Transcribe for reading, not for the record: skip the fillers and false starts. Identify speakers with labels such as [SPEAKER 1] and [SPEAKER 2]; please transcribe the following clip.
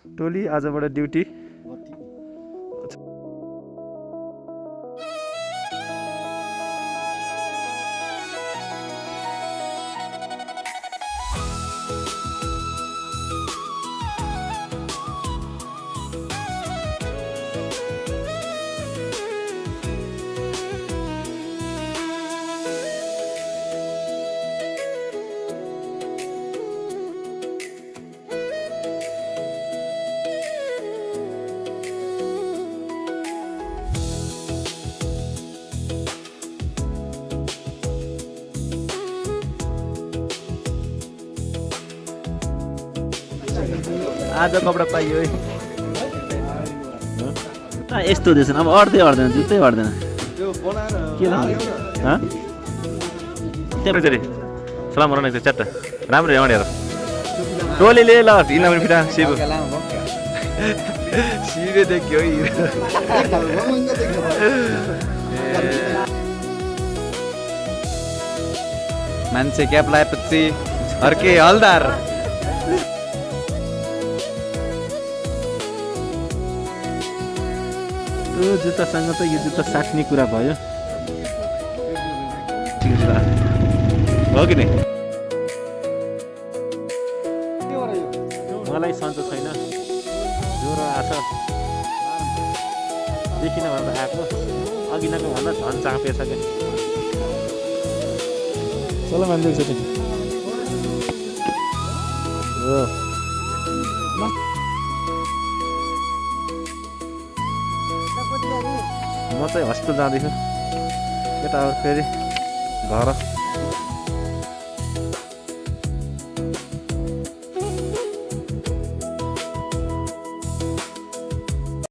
[SPEAKER 1] टोली आजबाट ड्युटी आज कपडा पाइयो है यस्तो हुँदैछ अब अड्दैन जुत्तै अड्दैन के त्यहाँ सलाम गरौँ न च्याट्टा राम्रो हेर टोलीले ल हिँड्न पनि फिटा शिव शिव देख्यो
[SPEAKER 2] मान्छे क्याप लगाएपछि अर्के हलदार
[SPEAKER 1] यो जुत्तासँग त यो जुत्ता साट्ने कुरा भयो हो कि नै मलाई सन्चो छैन ज्वरो आएको देखिन भन्दा आएको अघिनाको भन्दा झन् चापेछ क्या चलो मानिदिएको छ हो म चाहिँ हस्पिटल जाँदैछु केटाहरू फेरि घर